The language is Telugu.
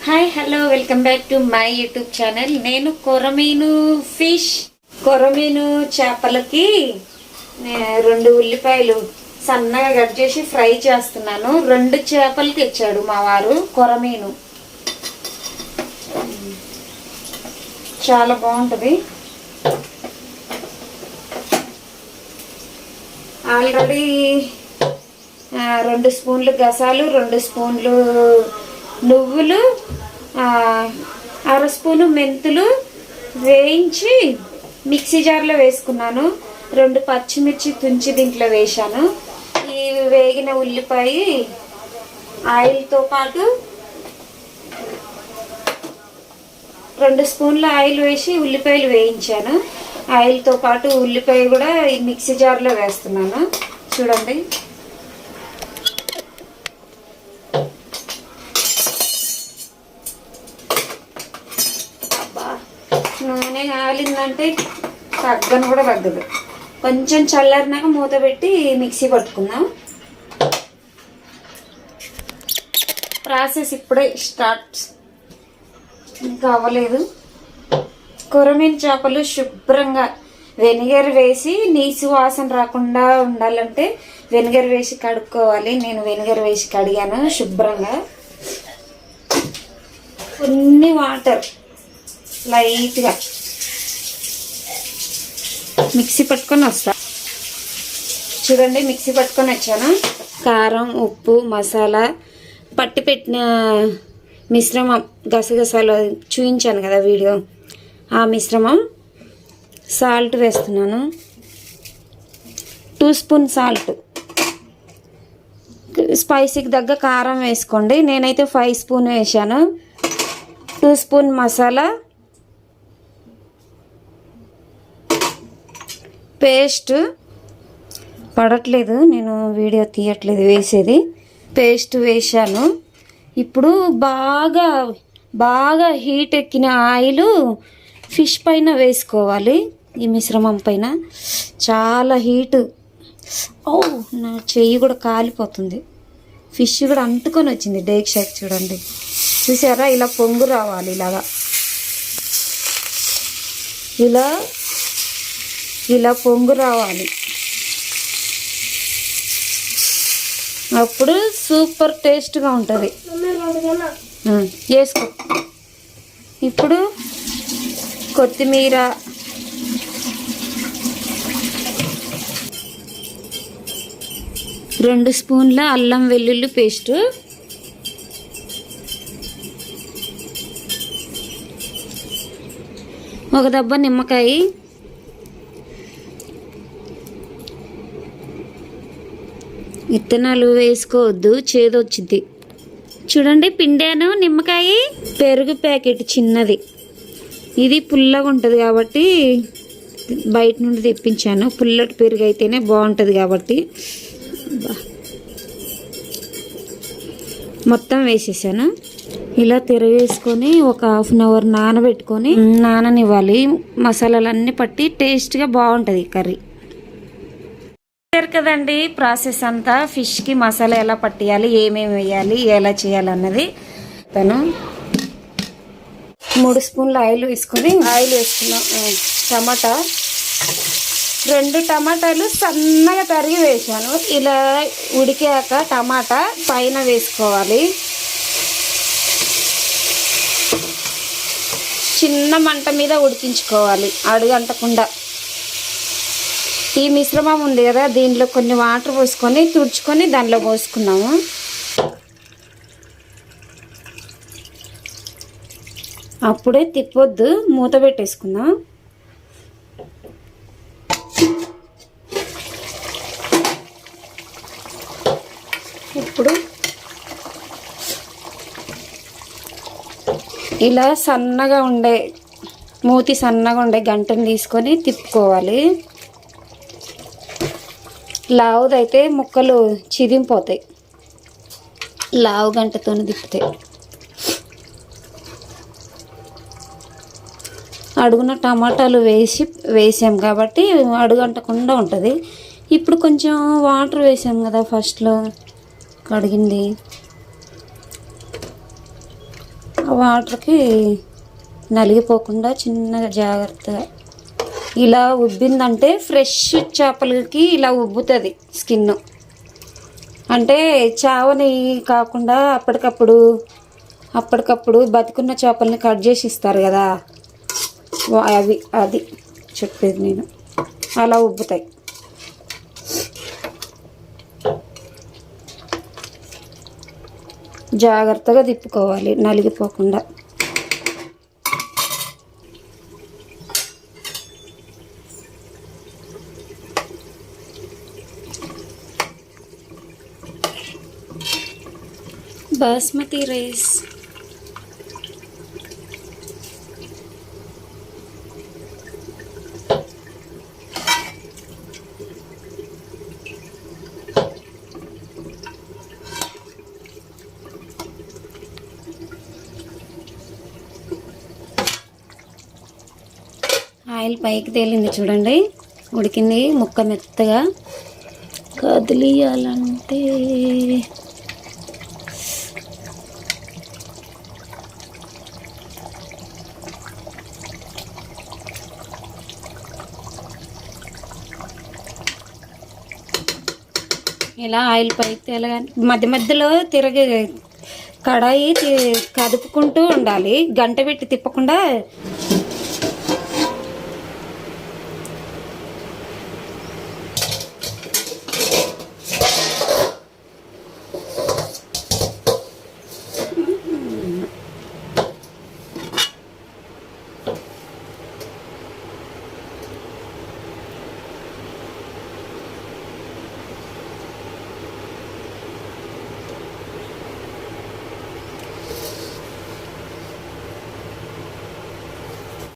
Hi hello welcome back to my YouTube channel. నేను కొరమీను చేపలకి 2 ఉల్లిపాయలు సన్నగా కట్ చేసి ఫ్రై చేస్తున్నాను. 2 చేపలు తెచ్చాడు మా వారు. కొరమీను చాలా బాగుంటుంది. ఆల్రెడీ 2 స్పూన్లు గసాలు, 2 స్పూన్లు నువ్వులు, 1/2 స్పూను మెంతులు వేయించి మిక్సీ జార్లో వేసుకున్నాను. 2 పచ్చిమిర్చి తుంచి దీంట్లో వేశాను. ఈ వేగిన ఉల్లిపాయ ఆయిల్తో పాటు 2 స్పూన్ల ఆయిల్ వేసి ఉల్లిపాయలు వేయించాను. ఆయిల్తో పాటు ఉల్లిపాయ కూడా ఈ మిక్సీ జార్లో వేస్తున్నాను. చూడండి, నూనె కాలిందంటే తగ్గను కూడా తగ్గదు. కొంచెం చల్లారినాక మూత పెట్టి మిక్సీ పట్టుకుందాం. ప్రాసెస్ ఇప్పుడే స్టార్ట్, ఇంకా అవ్వలేదు. కొరమీను చేపలు శుభ్రంగా వెనిగర్ వేసి నీసు వాసన రాకుండా ఉండాలంటే వెనిగర్ వేసి కడుక్కోవాలి. నేను వెనిగర్ వేసి కడిగాను శుభ్రంగా. కొన్ని వాటర్ లైట్గా మిక్సీ పట్టుకొని వస్తా. చూడండి, మిక్సీ పట్టుకొని వచ్చాను. కారం, ఉప్పు, మసాలా పట్టి పెట్టిన మిశ్రమం, గసగసాలు చూపించాను కదా వీడియో, ఆ మిశ్రమం. సాల్ట్ వేస్తున్నాను, 2 స్పూన్ సాల్ట్. స్పైసీకి తగ్గ కారం వేసుకోండి. నేనైతే 5 స్పూన్ వేసాను. 2 స్పూన్ మసాలా పేస్ట్. పడట్లేదు, నేను వీడియో తీయట్లేదు వేసేది. పేస్ట్ వేసాను. ఇప్పుడు బాగా హీట్ ఎక్కిన ఆయిల్ ఫిష్ పైన వేసుకోవాలి. ఈ మిశ్రమం పైన చాలా హీటు. నా చెయ్యి కూడా కాలిపోతుంది. ఫిష్ కూడా అంటుకొని వచ్చింది డేక్ షేక్. చూడండి, చూసారా? ఇలా పొంగు రావాలి. ఇలా పొంగు రావాలి. అప్పుడు సూపర్ టేస్ట్గా ఉంటుంది. వేసుకో. ఇప్పుడు కొత్తిమీర, రెండు స్పూన్ల అల్లం వెల్లుల్లి పేస్టు, ఒక దెబ్బ నిమ్మకాయ, విత్తనాలు వేసుకోవద్దు, చేదొచ్చింది. చూడండి, పిండాను నిమ్మకాయ. పెరుగు ప్యాకెట్ చిన్నది, ఇది పుల్లగా ఉంటుంది కాబట్టి బయట నుండి తెప్పించాను. పుల్లటి పెరుగు అయితేనే బాగుంటుంది కాబట్టి మొత్తం వేసేసాను. ఇలా తిరగేసుకొని ఒక 1/2 అవర్ నానబెట్టుకొని నాననివ్వాలి. మసాలాలన్నీ పట్టి టేస్ట్గా బాగుంటుంది కర్రీ. కదండి ప్రాసెస్ అంతా. ఫిష్కి మసాలా ఎలా పట్టియాలి, ఏమేమి వేయాలి, ఎలా చేయాలన్నది. 3 స్పూన్ల ఆయిల్ వేసుకున్నాం. టమాటా 2 టమాటాలు సన్నగా తరిగి వేసాను. ఇలా ఉడికాక టమాటా పైన వేసుకోవాలి. చిన్న మంట మీద ఉడికించుకోవాలి, అడుగంటకుండా. ఈ మిశ్రమం ఉంది కదా, దీనిలో కొన్ని వాటర్ పోసుకొని తుడుచుకొని దానిలో పోసుకున్నాము. అప్పుడే తిప్పొద్దు, మూత పెట్టేసుకుందాం. ఇప్పుడు ఇలా మూతి సన్నగా ఉండే గంటను తీసుకొని తిప్పుకోవాలి. లావుదైతే ముక్కలు చిదింపోతాయి, లావు గంటతో తిప్పితే. అడుగున టమాటాలు వేసాం కాబట్టి అడుగంటకుండా ఉంటుంది. ఇప్పుడు కొంచెం వాటర్ వేసాం కదా ఫస్ట్లో కడిగింది, వాటర్కి నలిగిపోకుండా చిన్నగా జాగ్రత్తగా ఇలా ఉబ్బిందంటే ఫ్రెష్ చేపలకి ఇలా ఉబ్బుతుంది స్కిన్. అంటే చావని కాకుండా అప్పటికప్పుడు బతికున్న చేపల్ని కట్ చేసి ఇస్తారు కదా, అది చెప్పేది నేను. అలా ఉబ్బుతాయి. జాగ్రత్తగా తిప్పుకోవాలి నలిగిపోకుండా. బాస్మతి రైస్ ఆయిల్ పైకి తేలింది చూడండి, ఉడికింది. ముక్క మెత్తగా కదిలియాలంటే ఇలా ఆయిల్ పైకి తేలగానే మధ్య మధ్యలో కడాయి కదుపుకుంటూ ఉండాలి, గంట పెట్టి తిప్పకుండా